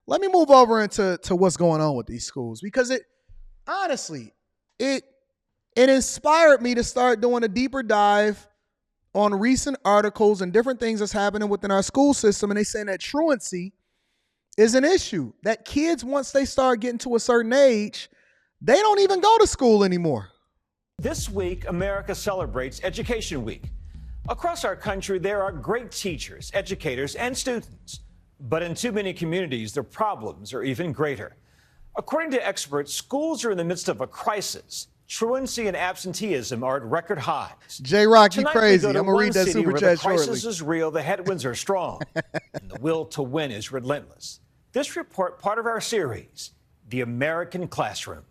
let me move over into what's going on with these schools, because it honestly, it inspired me to start doing a deeper dive on recent articles and different things that's happening within our school system. And they saying that truancy is an issue, that kids, once they start getting to a certain age, they don't even go to school anymore. This week, America celebrates Education Week. Across our country, there are great teachers, educators, and students. But in too many communities, the problems are even greater. According to experts, schools are in the midst of a crisis. Truancy and absenteeism are at record highs. J-Rock, you crazy. I'm going to read that super chat shortly. The crisis is real, the headwinds are strong, and the will to win is relentless. This report, part of our series, The American Classroom.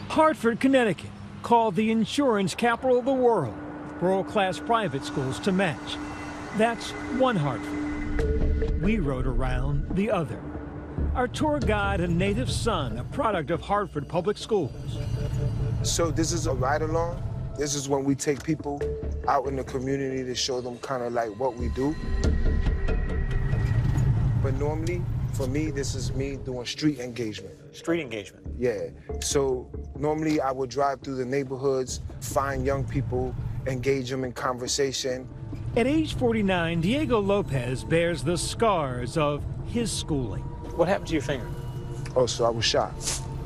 Hartford, Connecticut, called the insurance capital of the world. World-class private schools to match. That's one Hartford. We rode around the other. Our tour guide, a native son, a product of Hartford Public Schools. So this is a ride-along. This is when we take people out in the community to show them kind of like what we do. But normally, for me, this is me doing street engagement. Street engagement? Yeah. So normally I would drive through the neighborhoods, find young people, engage them in conversation. At age 49, Diego Lopez bears the scars of his schooling. What happened to your finger? Oh, so I was shot.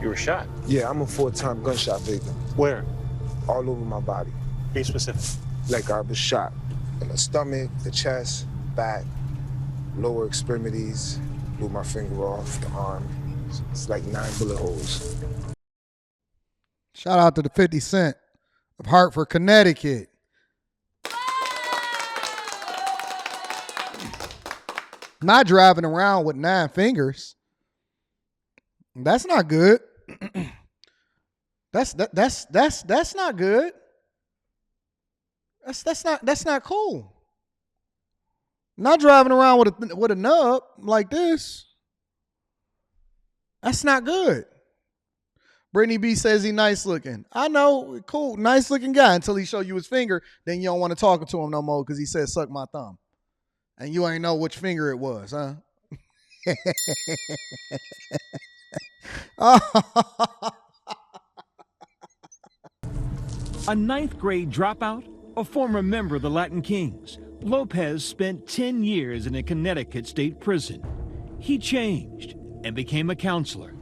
You were shot? Yeah, I'm a 4-time gunshot victim. Where? All over my body. Be specific. Like I was shot in the stomach, the chest, back, lower extremities, blew my finger off, the arm. It's like 9 bullet holes. Shout out to the 50 Cent of Hartford, Connecticut. Not driving around with 9 fingers. That's not good. That's not good. That's not cool. Not driving around with a nub like this. That's not good. Brittany B says he nice looking. I know, cool, nice looking guy until he show you his finger. Then you don't want to talk to him no more because he said suck my thumb. And you ain't know which finger it was, huh? A 9th grade dropout, a former member of the Latin Kings, Lopez spent 10 years in a Connecticut state prison. He changed and became a counselor.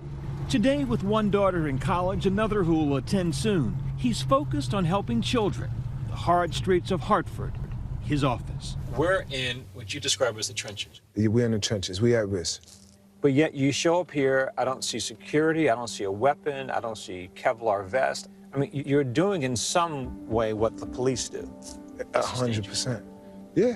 Today, with one daughter in college, another who will attend soon, he's focused on helping children. The hard streets of Hartford, his office. We're in what you describe as the trenches. We're in the trenches. We at risk. But yet you show up here, I don't see security, I don't see a weapon, I don't see Kevlar vest. I mean, you're doing in some way what the police do. 100%. Yeah.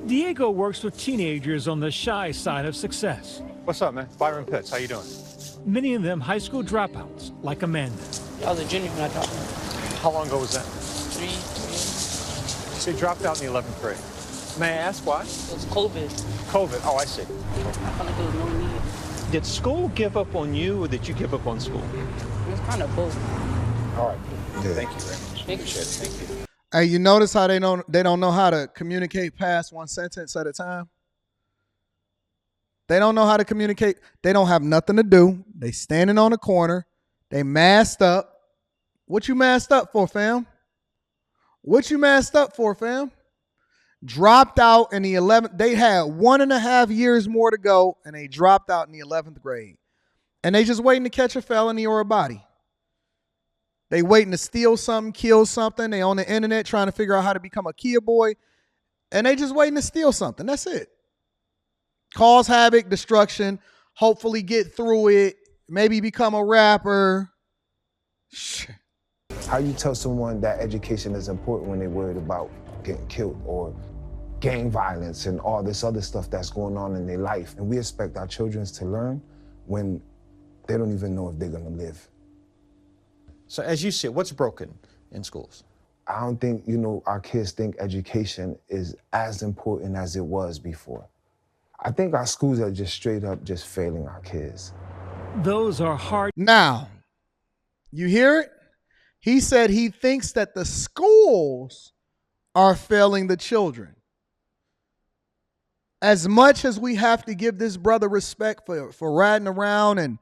Diego works with teenagers on the shy side of success. What's up, man? Byron Pitts, how you doing? Many of them high school dropouts, like Amanda. I was a junior when I dropped out. How long ago was that? 3 years. So you dropped out in the 11th grade. May I ask why? It was COVID. COVID, oh, I see. I felt like there was no need. Did school give up on you, or did you give up on school? It was kind of both. All right. Yeah. Thank you very much. Appreciate it. Thank you. Hey, you notice how they don't know how to communicate past one sentence at a time? They don't know how to communicate. They don't have nothing to do. They standing on the corner. They masked up. What you masked up for, fam? What you masked up for, fam? Dropped out in the 11th. They had 1.5 years more to go, and they dropped out in the 11th grade. And they just waiting to catch a felony or a body. They waiting to steal something, kill something. They on the internet trying to figure out how to become a Kia boy. And they just waiting to steal something. That's it. Cause havoc, destruction, hopefully get through it, maybe become a rapper. How you tell someone that education is important when they're worried about getting killed or gang violence and all this other stuff that's going on in their life? And we expect our children to learn when they don't even know if they're gonna live. So as you see it, what's broken in schools? I don't think, our kids think education is as important as it was before. I think our schools are just straight up just failing our kids. Those are hard. Now, you hear it? He said he thinks that the schools are failing the children. as much as we have to give this brother respect for riding around and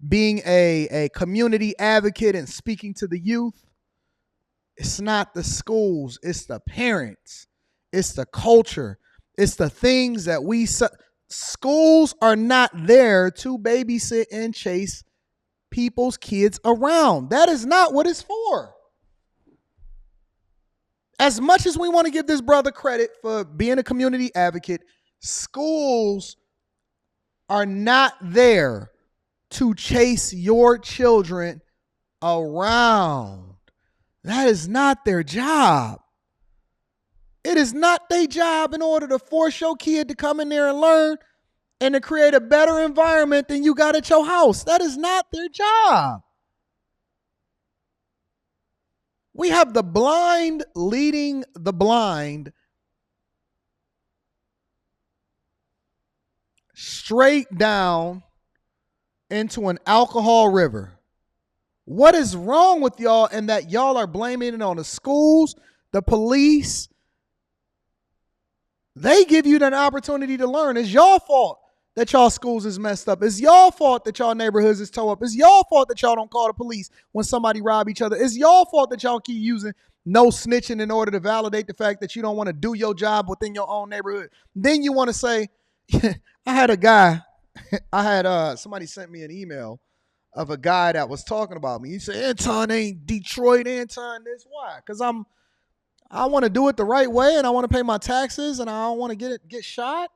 being a community advocate and speaking to the youth, it's not the schools, it's the parents, it's the culture, it's the things that schools are not there to babysit and chase people's kids around. That is not what it's for. As much as we want to give this brother credit for being a community advocate, schools are not there to chase your children around. That is not their job. It is not their job in order to force your kid to come in there and learn and to create a better environment than you got at your house. That is not their job. We have the blind leading the blind straight down into an alcohol river. What is wrong with y'all and that y'all are blaming it on the schools, the police? They give you an opportunity to learn. It's your fault that y'all schools is messed up. It's your fault that y'all neighborhoods is tore up. It's your fault that y'all don't call the police when somebody rob each other. It's your fault that y'all keep using no snitching in order to validate the fact that you don't want to do your job within your own neighborhood. Then you want to say, I had a guy, somebody sent me an email of a guy that was talking about me. He said, Anton ain't Detroit, Anton this. Why? Because I want to do it the right way and I want to pay my taxes and I don't want to get shot.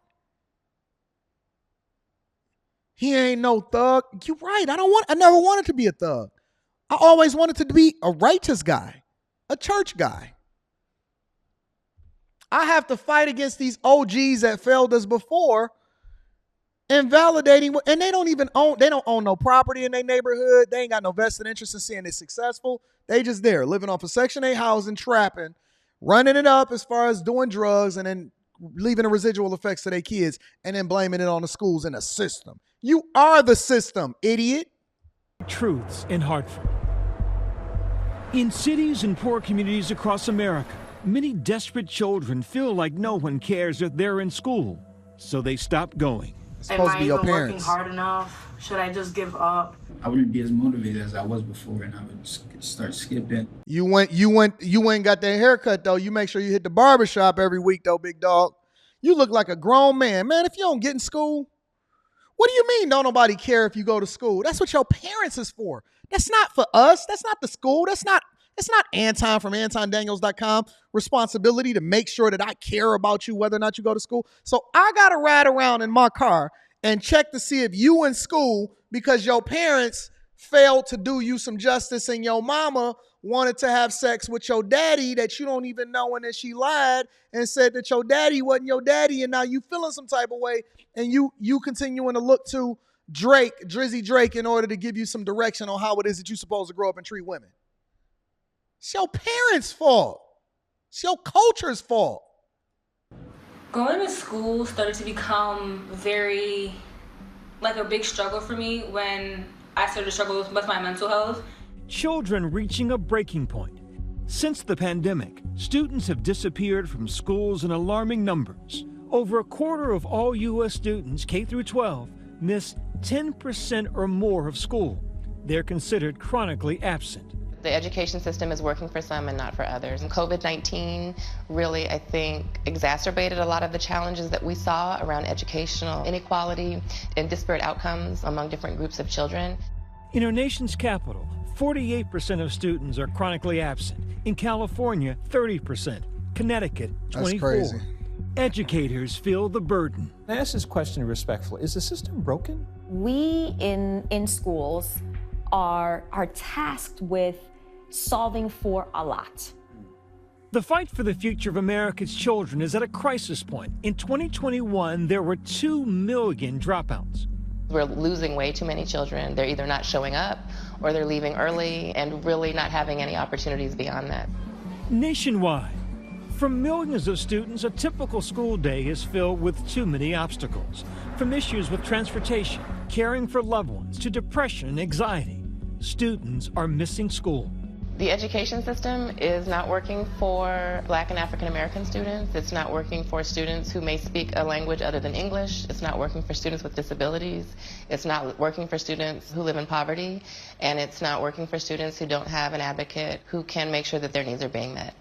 He ain't no thug. You're right. I never wanted to be a thug. I always wanted to be a righteous guy, a church guy. I have to fight against these OGs that failed us before and validating, and they don't own no property in their neighborhood. They ain't got no vested interest in seeing it successful. They just there living off of Section 8 housing, trapping, running it up as far as doing drugs, and then leaving the residual effects to their kids and then blaming it on the schools and the system. You are the system, idiot. Truths in Hartford. In cities and poor communities across America, many desperate children feel like no one cares if they're in school, so they stop going. It's supposed to be your parents. Working hard enough? Should I just give up? I wouldn't be as motivated as I was before, and I would start skipping. You went got that haircut though. You make sure you hit the barbershop every week though, big dog. You look like a grown man. Man, if you don't get in school, what do you mean don't nobody care if you go to school? That's what your parents is for. That's not for us. That's not the school. That's not Anton from AntonDaniels.com responsibility to make sure that I care about you whether or not you go to school. So I got to ride around in my car and check to see if you in school because your parents failed to do you some justice and your mama wanted to have sex with your daddy that you don't even know, and then she lied and said that your daddy wasn't your daddy, and now you feeling some type of way, and you continuing to look to Drizzy Drake in order to give you some direction on how it is that you're supposed to grow up and treat women. It's your parents' fault. It's your culture's fault. Going to school started to become a big struggle for me when I started to struggle with my mental health. Children reaching a breaking point. Since the pandemic, students have disappeared from schools in alarming numbers. Over a quarter of all U.S. students, K through 12, miss 10% or more of school. They're considered chronically absent. The education system is working for some and not for others. And COVID-19 really, I think, exacerbated a lot of the challenges that we saw around educational inequality and disparate outcomes among different groups of children. In our nation's capital, 48% of students are chronically absent. In California, 30%. Connecticut, 24%. That's crazy. Educators feel the burden. I ask this question respectfully. Is the system broken? We in schools are tasked with solving for a lot. The fight for the future of America's children is at a crisis point. In 2021, there were 2 million dropouts. We're losing way too many children. They're either not showing up or they're leaving early and really not having any opportunities beyond that. Nationwide, for millions of students, a typical school day is filled with too many obstacles. From issues with transportation, caring for loved ones, to depression and anxiety, students are missing school. The education system is not working for Black and African American students. It's not working for students who may speak a language other than English. It's not working for students with disabilities. It's not working for students who live in poverty. And it's not working for students who don't have an advocate who can make sure that their needs are being met.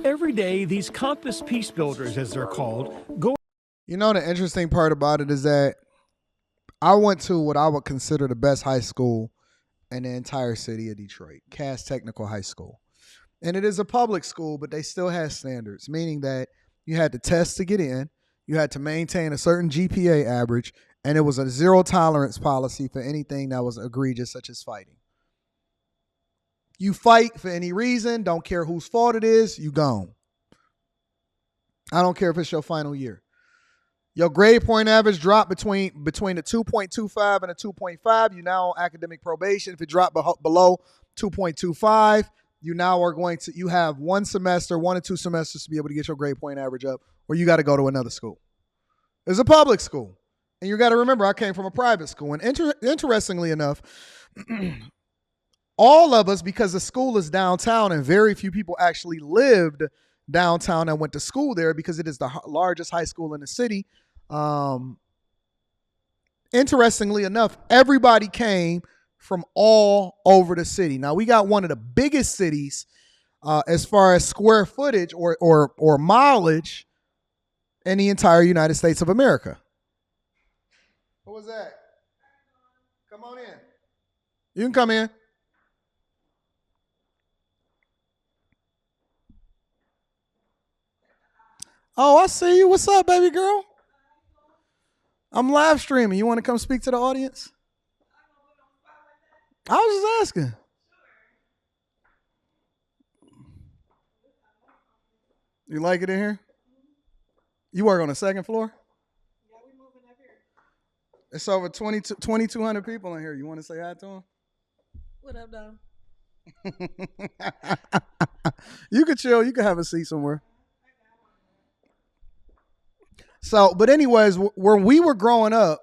Every day, these campus peace builders, as they're called, go. You know, the interesting part about it is that I went to what I would consider the best high school in the entire city of Detroit, Cass Technical High School. And it is a public school, but they still have standards, meaning that you had to test to get in, you had to maintain a certain GPA average, and it was a zero tolerance policy for anything that was egregious, such as fighting. You fight for any reason, don't care whose fault it is, you gone. I don't care if it's your final year. Your grade point average dropped between the 2.25 and a 2.5. You now on academic probation. If it dropped below 2.25, you have 1 semester, 1 or 2 semesters to be able to get your grade point average up, or you got to go to another school. It's a public school. And you got to remember, I came from a private school. And interestingly enough, all of us, because the school is downtown and very few people actually lived downtown and went to school there because it is the largest high school in the city. Interestingly enough, everybody came from all over the city. Now, we got one of the biggest cities as far as square footage or mileage in the entire United States of America. What was that? Come on in. You can come in. Oh, I see you. What's up, baby girl? I'm live streaming. You want to come speak to the audience? I was just asking. You like it in here? You work on the second floor? Yeah, we moving up here. It's over 2,200 people in here. You want to say hi to them? What up, though? You could chill. You could have a seat somewhere. So, but anyways, when we were growing up,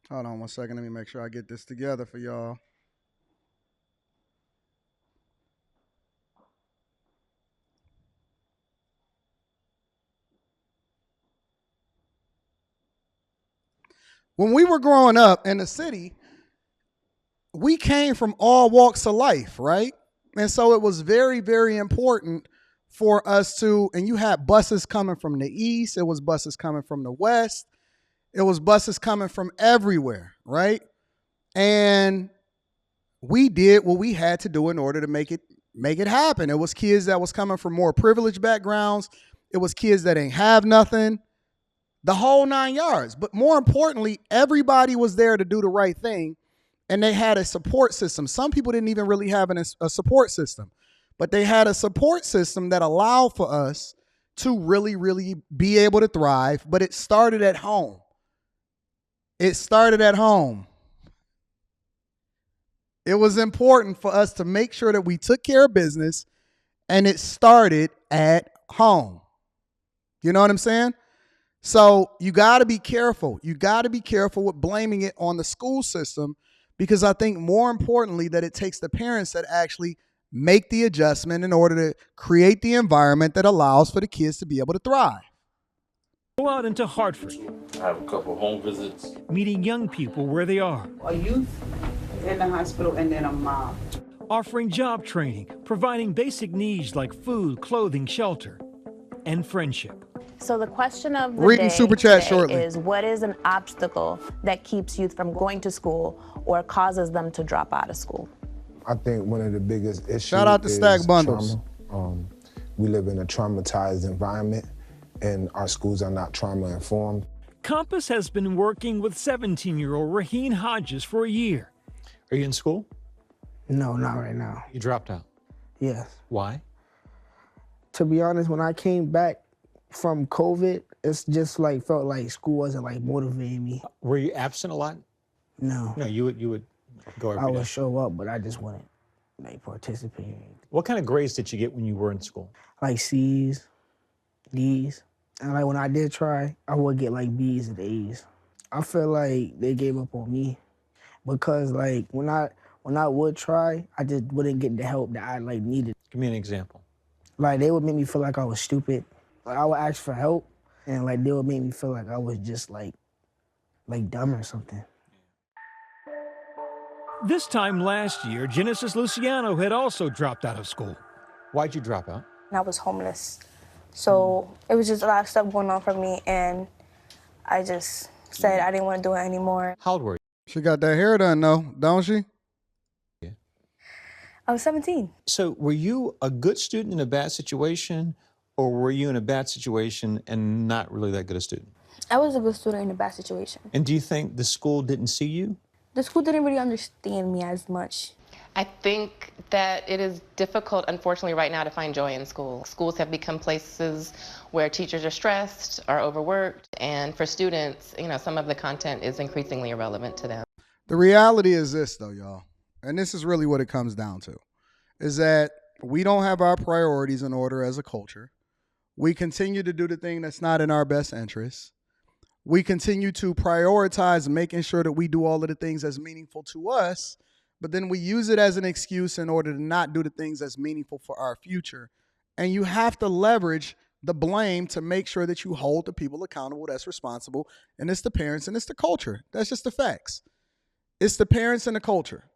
hold on 1 second. Let me make sure I get this together for y'all. When we were growing up in the city, we came from all walks of life, right? And so it was very, very important for us to, and you had buses coming from the east, it was buses coming from the west, it was buses coming from everywhere, right? And we did what we had to do in order to make it happen. It was kids that was coming from more privileged backgrounds, it was kids that ain't have nothing, the whole 9 yards. But more importantly, everybody was there to do the right thing, and they had a support system. Some people didn't even really have a support system. But they had a support system that allowed for us to really, really be able to thrive. But it started at home. It started at home. It was important for us to make sure that we took care of business, and it started at home. You know what I'm saying? So you got to be careful. You got to be careful with blaming it on the school system, because I think more importantly that it takes the parents that actually make the adjustment in order to create the environment that allows for the kids to be able to thrive. Go out into Hartford. I have a couple home visits. Meeting young people where they are. A youth in the hospital and then a mom. Offering job training, providing basic needs like food, clothing, shelter, and friendship. So the question of the Reading day Super Chat shortly. is, what is an obstacle that keeps youth from going to school or causes them to drop out of school? I think one of the biggest issues Shout out to is Stack Bundles. trauma. We live in a traumatized environment, and our schools are not trauma-informed. Compass has been working with 17-year-old Raheen Hodges for a year. Are you in school? No, not right now. You dropped out. Yes. Why? To be honest, when I came back from COVID, it's just like felt like school wasn't like motivating me. Were you absent a lot? No. No, you would go every I day. would show up, but I just wouldn't like participate. What kind of grades did you get when you were in school? Like C's, D's. And like when I did try, I would get like B's and A's. I feel like they gave up on me. because like when I would try, I just wouldn't get the help that I like needed. Give me an example. Like they would make me feel like I was stupid. Like I would ask for help, and like they would make me feel like I was just like dumb or something. This time last year, Genesis Luciano had also dropped out of school. Why'd you drop out? I was homeless. So it was just a lot of stuff going on for me, and I just said I didn't want to do it anymore. How old were you? She got that hair done though, don't she? I was 17. So were you a good student in a bad situation, or were you in a bad situation and not really that good a student? I was a good student in a bad situation. And do you think the school didn't see you? The school didn't really understand me as much. I think that it is difficult, unfortunately, right now to find joy in school. Schools have become places where teachers are stressed, are overworked, and for students, some of the content is increasingly irrelevant to them. The reality is this, though, y'all, and this is really what it comes down to, is that we don't have our priorities in order as a culture. We continue to do the thing that's not in our best interest. We continue to prioritize making sure that we do all of the things that's meaningful to us, but then we use it as an excuse in order to not do the things that's meaningful for our future. And you have to leverage the blame to make sure that you hold the people accountable that's responsible, and it's the parents and it's the culture. That's just the facts. It's the parents and the culture.